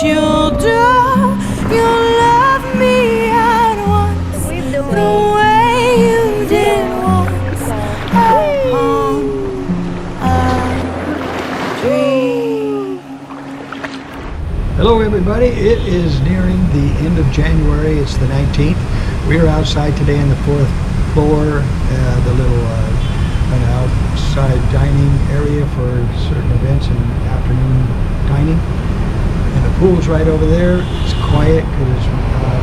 you'll do. You'll love me at once the way you did once upon a dream. Hello everybody, it is nearing the end of January. It's the 19th. We are outside today on the 4th floor, the little kind of outside dining area for certain events and afternoon dining. And the pool's right over there. It's quiet because it's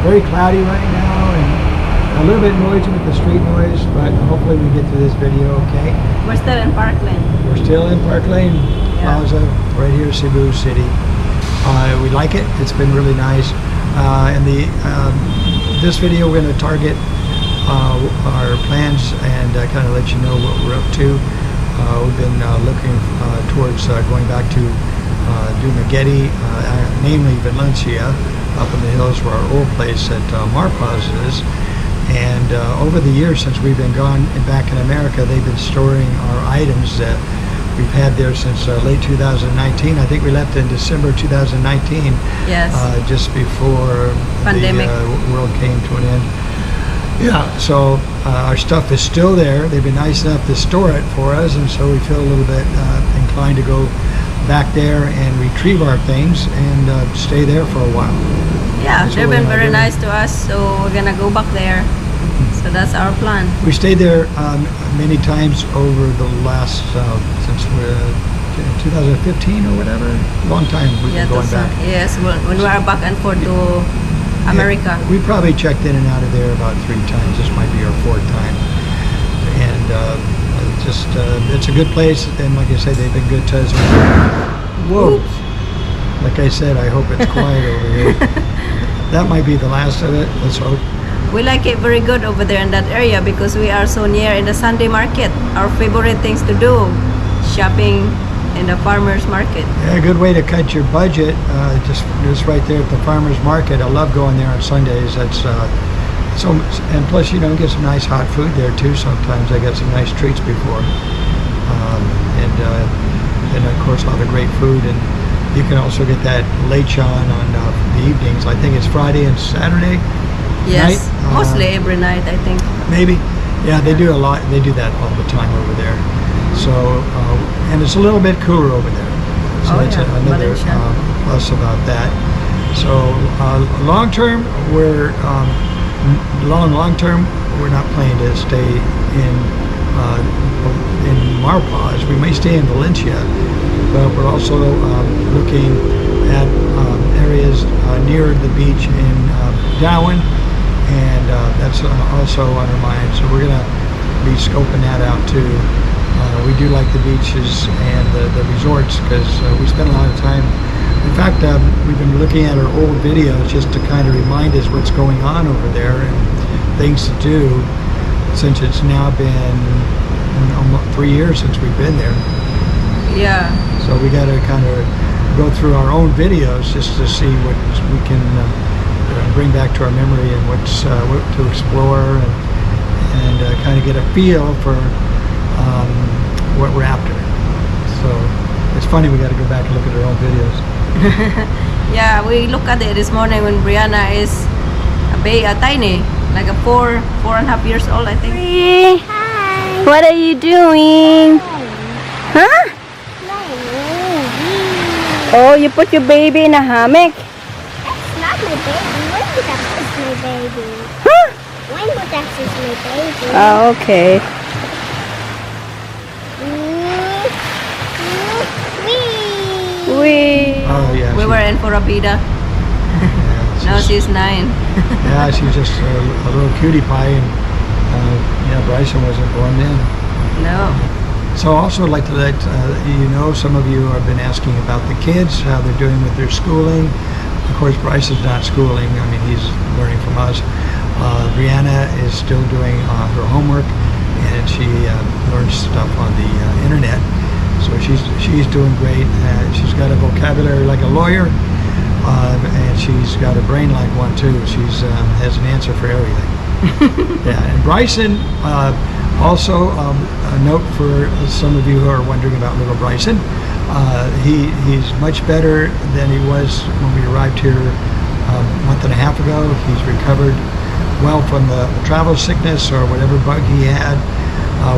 very cloudy right now and a little bit noisy with the street noise, but hopefully we get through this video okay. We're still in Park Lane. We're still in Park Lane Plaza, right here, Cebu City. We like it. It's been really nice. This video we're going to target our plans and kind of let you know what we're up to. We've been looking towards going back to Dumaguete, namely Valencia, up in the hills where our old place at Marpaz is. And over the years since we've been gone and back in America, they've been storing our items that we've had there since late 2019. I think we left in December 2019. Yes. Just before pandemic. The world came to an end. Yeah, so our stuff is still there. They've been nice enough to store it for us, and so we feel a little bit inclined to go back there and retrieve our things and stay there for a while. Yeah, they've been very nice to us, so we're gonna go back there. So that's our plan. We stayed there many times over the last, since we're 2015 or whatever, long time we've been going back. Yes, when we are back and forth to America. Yeah, we probably checked in and out of there about 3 times. This might be our 4th time. And it's a good place, and like I said, they've been good to us. Whoa! Oops. Like I said, I hope it's quiet over here. That might be the last of it, let's hope. We like it very good over there in that area because we are so near in the Sunday market. Our favorite things to do, shopping in the farmers market. Yeah, a good way to cut your budget, just right there at the farmers market. I love going there on Sundays. That's so, and plus you get some nice hot food there too. Sometimes I get some nice treats before, and of course all the great food. And you can also get that lechon on the evenings. I think it's Friday and Saturday. Yes, night. mostly every night I think. Maybe, yeah, they do a lot. They do that all the time over there. So, and it's a little bit cooler over there. So that's another plus about that. So long term, we're not planning to stay in Marpaz. We may stay in Valencia, but we're also looking at areas near the beach in Darwin, and that's also on our mind. So we're gonna be scoping that out too. We do like the beaches and the resorts because we spend a lot of time. In fact, we've been looking at our old videos just to kind of remind us what's going on over there and things to do, since it's now been almost 3 years since we've been there. Yeah. So we got to kind of go through our own videos just to see what we can bring back to our memory and what to explore and kind of get a feel for what we're after. So it's funny, we got to go back and look at our own videos. Yeah, we look at it this morning when Brianna is tiny, like a 4.5 years old, I think. Hi. What are you doing? Huh? Oh, you put your baby in a hammock? That's not my baby. Rainbow Dash is my baby. Huh? Rainbow Dash is my baby. Oh, okay. Oh yeah. We were in for a bida. Yeah, Now she's 9. Yeah, she's just a little cutie pie, and Bryson wasn't born then. No. So also I'd like to let you know, some of you have been asking about the kids, how they're doing with their schooling. Of course, Bryson's not schooling. I mean, he's learning from us. Brianna is still doing her homework, and she learns stuff on the internet. So she's doing great. She's got a vocabulary like a lawyer, and she's got a brain like one too. She's has an answer for everything. Yeah, and Bryson, Also, a note for some of you who are wondering about little Bryson. He's much better than he was when we arrived here a month and a half ago. He's recovered well from the travel sickness or whatever bug he had.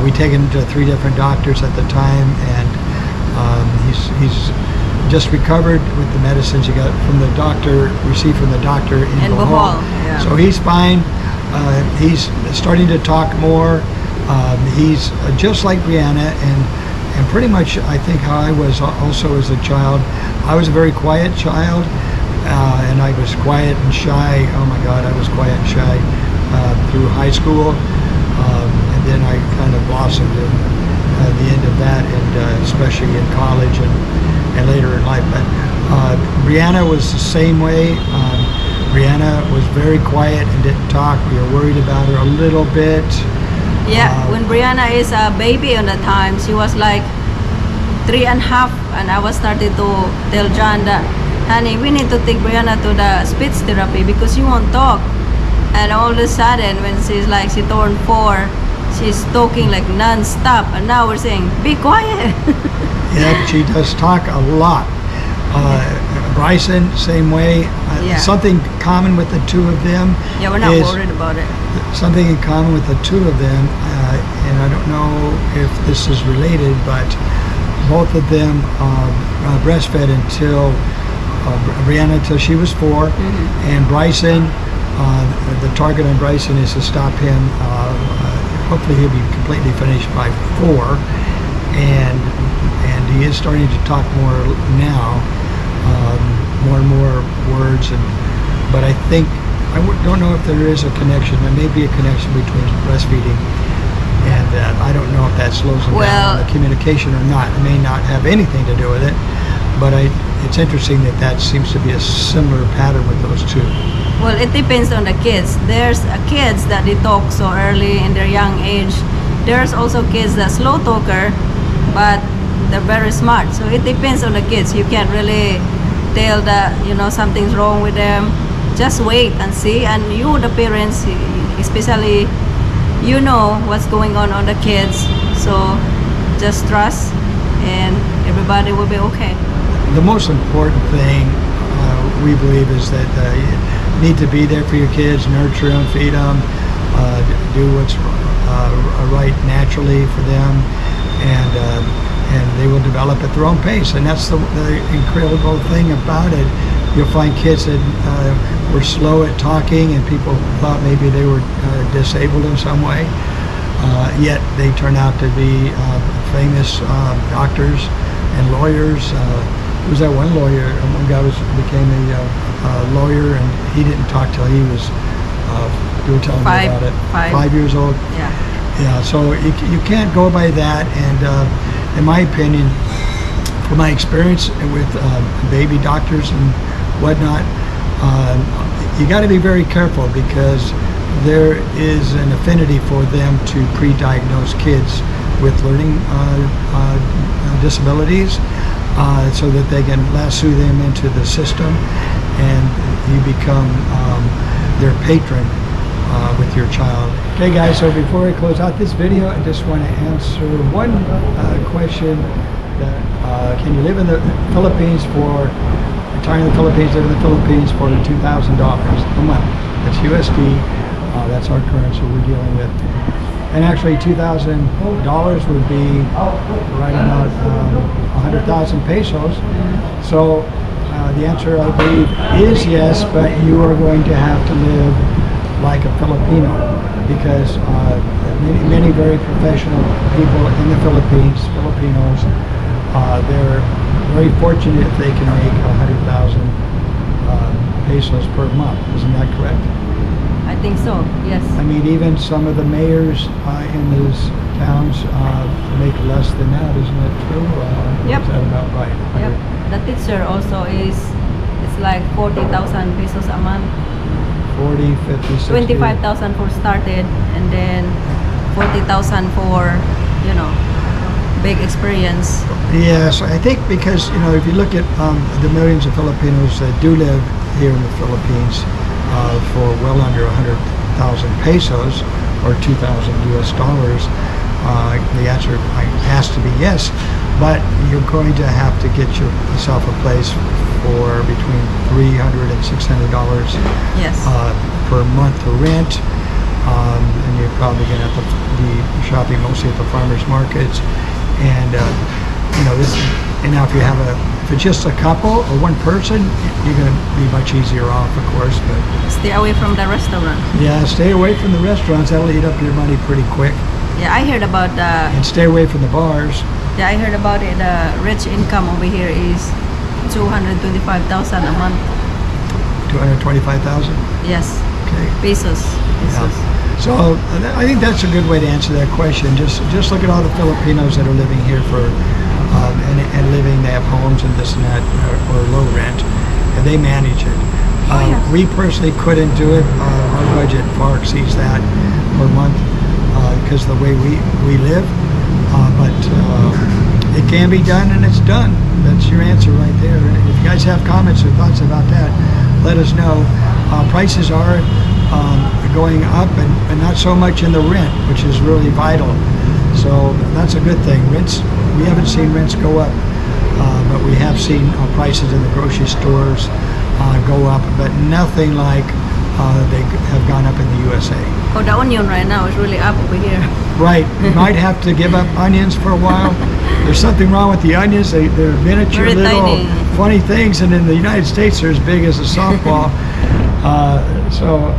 We take him to 3 different doctors at the time, and he's just recovered with the medicines he got from the doctor, received from the doctor in Bohol. Yeah. So he's fine. He's starting to talk more. He's just like Brianna, and pretty much I think how I was also as a child. I was a very quiet child, and I was quiet and shy. Oh my God, I was quiet and shy through high school, and then I kind of blossomed at the end of that, and especially in college and later in life. But Brianna was the same way. Brianna was very quiet and didn't talk. We were worried about her a little bit. Yeah, when Brianna is a baby on the time, she was like 3.5, and I was starting to tell John that, honey, we need to take Brianna to the speech therapy because she won't talk. And all of a sudden, when she turned 4, she's talking like non-stop, and now we're saying, be quiet. Yeah, she does talk a lot. Bryson, same way. Yeah. Something common with the two of them. Yeah, we're not worried about it. Something in common with the two of them, and I don't know if this is related, but both of them breastfed until Brianna until she was 4, and Bryson. The target on Bryson is to stop him. Hopefully, he'll be completely finished by 4, and he is starting to talk more now, more and more words. But I think don't know if there is a connection. There may be a connection between breastfeeding and that. I don't know if that slows them down in the communication or not. It may not have anything to do with it, but it's interesting that seems to be a similar pattern with those two. Well, it depends on the kids. There's kids that they talk so early in their young age. There's also kids that slow talker, but they're very smart. So it depends on the kids. You can't really tell that something's wrong with them. Just wait and see. And you, the parents, especially, what's going on the kids. So just trust, and everybody will be okay. The most important thing we believe is that you need to be there for your kids, nurture them, feed them, do what's right naturally for them, and they will develop at their own pace. And that's the incredible thing about it. You'll find kids that were slow at talking, and people thought maybe they were disabled in some way, yet they turn out to be famous doctors and lawyers. There was that one lawyer, one guy became a lawyer, and he didn't talk till he was, you were telling me about it, 5 years old. Yeah. Yeah, so you can't go by that, and in my opinion, from my experience with baby doctors and whatnot, you got to be very careful, because there is an affinity for them to pre-diagnose kids with learning disabilities, so that they can lasso them into the system, and you become their patron with your child. Okay guys, so before I close out this video, I just want to answer one question that can you live in the Philippines for, retire in the Philippines, live in the Philippines for $2,000 a month. That's USD, that's our currency we're dealing with. And actually $2,000 would be right about 100,000 pesos. So the answer, I believe, is yes, but you are going to have to live like a Filipino, because many very professional people in the Philippines, Filipinos, they're very fortunate if they can make 100,000 pesos per month. Isn't that correct? I think so, yes. I mean, even some of the mayors in those towns make less than that, isn't it true? Yep. Is that about right? Yep. The teacher also it's like 40,000 pesos a month. 40, 50, 60. 25,000 for started, and then 40,000 for, big experience. Yes, I think because, if you look at the millions of Filipinos that do live here in the Philippines for well under 100,000 pesos, or $2,000 US, The answer has to be yes, but you're going to have to get yourself a place for between $300 and $600 Yes. per month to rent. And you're probably going to have to be shopping mostly at the farmers markets. And and now if it's just a couple or one person, you're going to be much easier off, of course. But Stay away from the restaurant. yeah, stay away from the restaurants. That'll eat up your money pretty quick. Yeah, I heard about And stay away from the bars. I heard about it. Rich income over here is 225,000 a month. 225,000. Yes, Okay. pesos. Pesos. So I think that's a good way to answer that question. Just look at all the Filipinos that are living here and living. They have homes and this and that, or low rent, and they manage it. Yeah. We personally couldn't do it. Our budget far exceeds that per month because of the way we live. But it can be done, and it's done. That's your answer right there. If you guys have comments or thoughts about that, let us know. Prices are going up, and not so much in the rent, which is really vital. So that's a good thing. Rents, we haven't seen rents go up, but we have seen prices in the grocery stores go up, but nothing like they have gone up in the USA. Oh, the onion right now is really up over here. Right. You might have to give up onions for a while. There's something wrong with the onions. They're miniature Very little tiny. funny things, and in the United States they're as big as a softball. So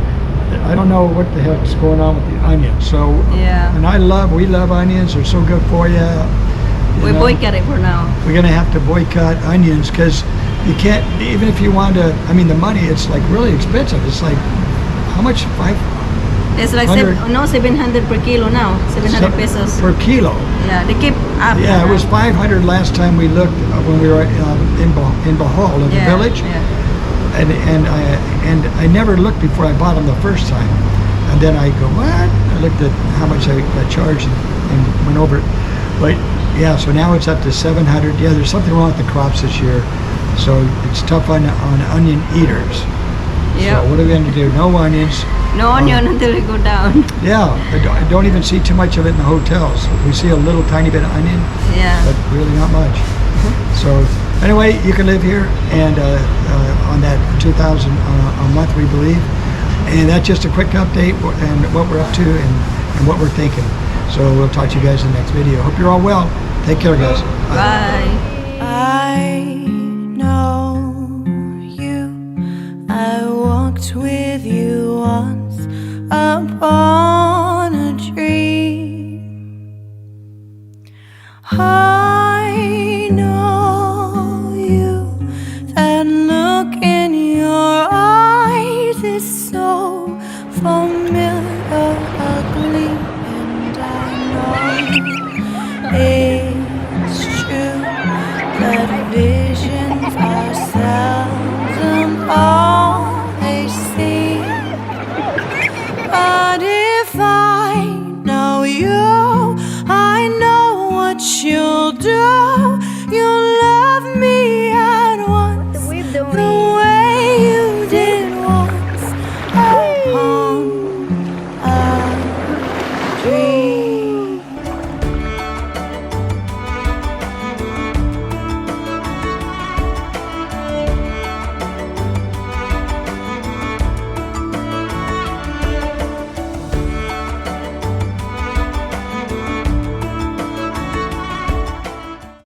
I don't know what the heck's going on with the onions. So Yeah. and we love onions. They're so good for you. We boycott it for now. We're gonna have to boycott onions because you can't, even if you want to. I mean, the money, it's like really expensive. It's like how much? It's like 700 per kilo now. 700 pesos. per kilo. Yeah, they keep up. Yeah, it was 500 last time we looked when we were in Bohol in the village, Yeah. and I never looked before I bought them the first time, and then I go, what? I looked at how much I got charged and went over it, but yeah, so now it's up to 700. Yeah, there's something wrong with the crops this year, so it's tough on onion eaters. Yeah. So what are we going to do? No onions. No onion until it go down. Yeah, I don't even see too much of it in the hotels. We see a little tiny bit of onion, Yeah. but really not much. So anyway, you can live here and on that 2,000 a month, we believe. And that's just a quick update and what we're up to and what we're thinking. So we'll talk to you guys in the next video. Hope you're all well. Take care, guys. Bye. I know you. I walked with you once upon a dream. I know you. That look in your eyes is so familiar, ugly, and I know it.